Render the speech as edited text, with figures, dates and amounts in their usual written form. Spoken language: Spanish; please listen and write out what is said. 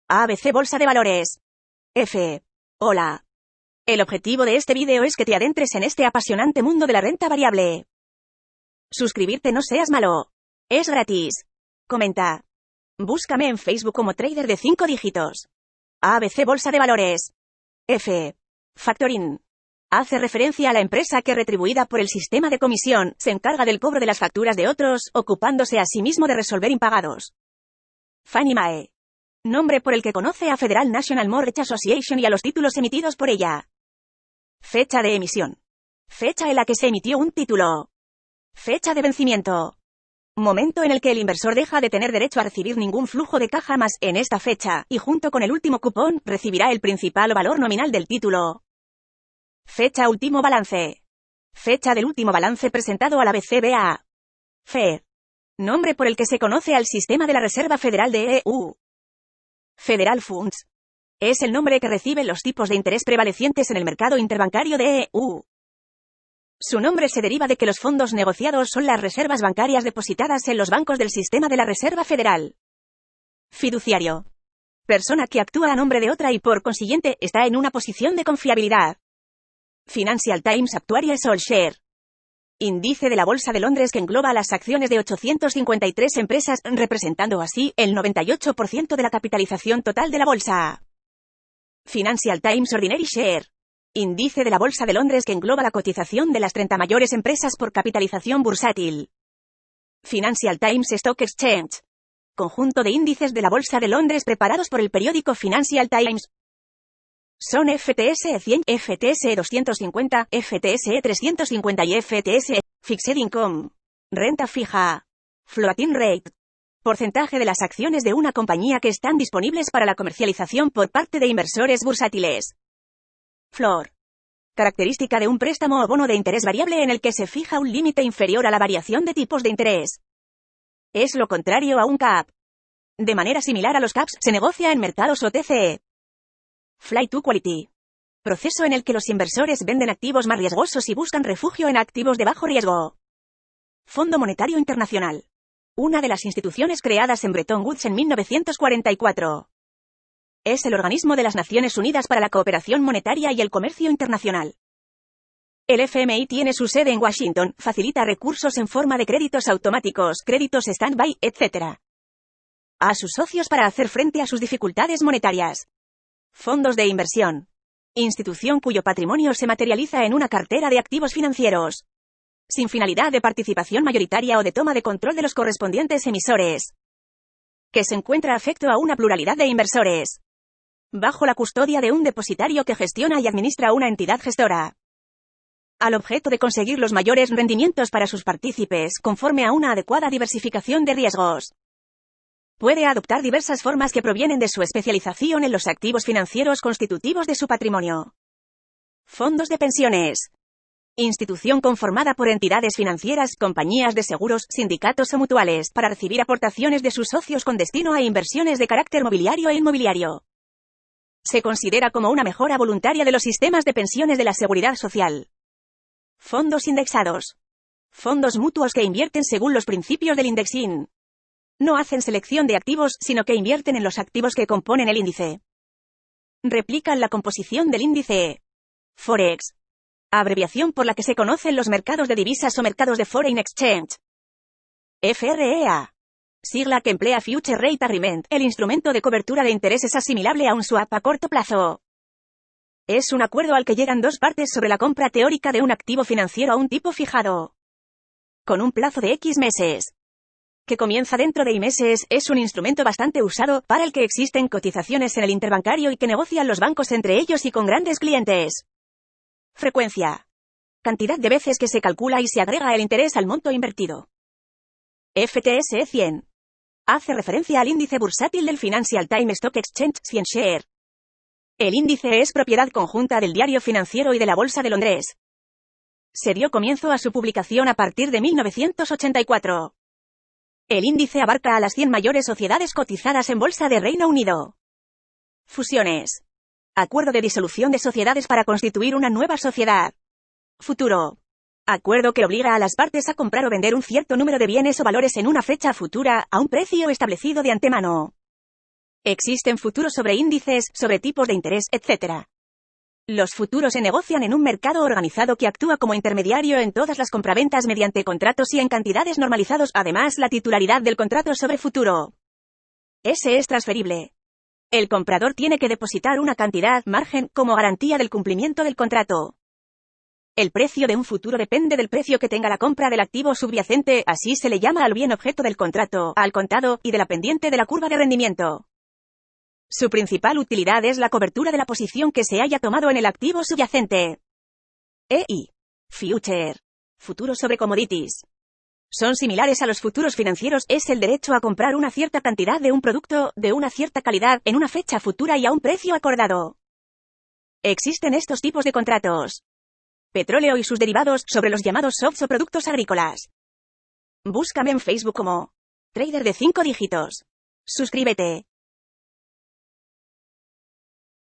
ABC Bolsa de Valores. F. Hola. El objetivo de este vídeo es que te adentres en este apasionante mundo de la renta variable. Suscribirte, no seas malo. Es gratis. Comenta. Búscame en Facebook como trader de 5 dígitos. ABC Bolsa de Valores. F. Factoring. Hace referencia a la empresa que, retribuida por el sistema de comisión, se encarga del cobro de las facturas de otros, ocupándose a sí mismo de resolver impagados. Fannie Mae. Nombre por el que conoce a Federal National Mortgage Association y a los títulos emitidos por ella. Fecha de emisión. Fecha en la que se emitió un título. Fecha de vencimiento. Momento en el que el inversor deja de tener derecho a recibir ningún flujo de caja más en esta fecha, y junto con el último cupón, recibirá el principal o valor nominal del título. Fecha último balance. Fecha del último balance presentado a la BCBA. FED. Nombre por el que se conoce al sistema de la Reserva Federal de EU. Federal Funds. Es el nombre que reciben los tipos de interés prevalecientes en el mercado interbancario de EU. Su nombre se deriva de que los fondos negociados son las reservas bancarias depositadas en los bancos del sistema de la Reserva Federal. Fiduciario. Persona que actúa a nombre de otra y por consiguiente está en una posición de confiabilidad. Financial Times Actuaries All Share. Índice de la Bolsa de Londres que engloba las acciones de 853 empresas, representando así el 98% de la capitalización total de la bolsa. Financial Times Ordinary Share. Índice de la Bolsa de Londres que engloba la cotización de las 30 mayores empresas por capitalización bursátil. Financial Times Stock Exchange. Conjunto de índices de la Bolsa de Londres preparados por el periódico Financial Times. Son FTSE 100, FTSE 250, FTSE 350 y FTSE Fixed Income. Renta fija. Floating Rate. Porcentaje de las acciones de una compañía que están disponibles para la comercialización por parte de inversores bursátiles. Floor. Característica de un préstamo o bono de interés variable en el que se fija un límite inferior a la variación de tipos de interés. Es lo contrario a un cap. De manera similar a los caps, se negocia en mercados OTC. Flight to Quality. Proceso en el que los inversores venden activos más riesgosos y buscan refugio en activos de bajo riesgo. Fondo Monetario Internacional. Una de las instituciones creadas en Bretton Woods en 1944. Es el organismo de las Naciones Unidas para la Cooperación Monetaria y el Comercio Internacional. El FMI tiene su sede en Washington, facilita recursos en forma de créditos automáticos, créditos stand-by, etc. a sus socios para hacer frente a sus dificultades monetarias. Fondos de inversión. Institución cuyo patrimonio se materializa en una cartera de activos financieros. Sin finalidad de participación mayoritaria o de toma de control de los correspondientes emisores. Que se encuentra afecto a una pluralidad de inversores. Bajo la custodia de un depositario que gestiona y administra una entidad gestora. Al objeto de conseguir los mayores rendimientos para sus partícipes, conforme a una adecuada diversificación de riesgos. Puede adoptar diversas formas que provienen de su especialización en los activos financieros constitutivos de su patrimonio. Fondos de pensiones. Institución conformada por entidades financieras, compañías de seguros, sindicatos o mutuales, para recibir aportaciones de sus socios con destino a inversiones de carácter mobiliario e inmobiliario. Se considera como una mejora voluntaria de los sistemas de pensiones de la Seguridad Social. Fondos indexados. Fondos mutuos que invierten según los principios del indexing. No hacen selección de activos, sino que invierten en los activos que componen el índice. Replican la composición del índice. Forex. Abreviación por la que se conocen los mercados de divisas o mercados de Foreign Exchange. FREA. Sigla que emplea Future Rate Agreement, el instrumento de cobertura de intereses asimilable a un swap a corto plazo. Es un acuerdo al que llegan dos partes sobre la compra teórica de un activo financiero a un tipo fijado. Con un plazo de X meses. Que comienza dentro de I meses, es un instrumento bastante usado, para el que existen cotizaciones en el interbancario y que negocian los bancos entre ellos y con grandes clientes. Frecuencia. Cantidad de veces que se calcula y se agrega el interés al monto invertido. FTSE 100. Hace referencia al índice bursátil del Financial Times Stock Exchange 100 Share. El índice es propiedad conjunta del Diario Financiero y de la Bolsa de Londres. Se dio comienzo a su publicación a partir de 1984. El índice abarca a las 100 mayores sociedades cotizadas en bolsa de Reino Unido. Fusiones. Acuerdo de disolución de sociedades para constituir una nueva sociedad. Futuro. Acuerdo que obliga a las partes a comprar o vender un cierto número de bienes o valores en una fecha futura, a un precio establecido de antemano. Existen futuros sobre índices, sobre tipos de interés, etc. Los futuros se negocian en un mercado organizado que actúa como intermediario en todas las compraventas mediante contratos y en cantidades normalizados. Además, la titularidad del contrato sobre futuro ese es transferible. El comprador tiene que depositar una cantidad, margen, como garantía del cumplimiento del contrato. El precio de un futuro depende del precio que tenga la compra del activo subyacente, así se le llama al bien objeto del contrato, al contado, y de la pendiente de la curva de rendimiento. Su principal utilidad es la cobertura de la posición que se haya tomado en el activo subyacente. EI. Future. Futuros sobre commodities. Son similares a los futuros financieros, es el derecho a comprar una cierta cantidad de un producto, de una cierta calidad, en una fecha futura y a un precio acordado. Existen estos tipos de contratos. Petróleo y sus derivados, sobre los llamados softs o productos agrícolas. Búscame en Facebook como Trader de 5 dígitos. Suscríbete.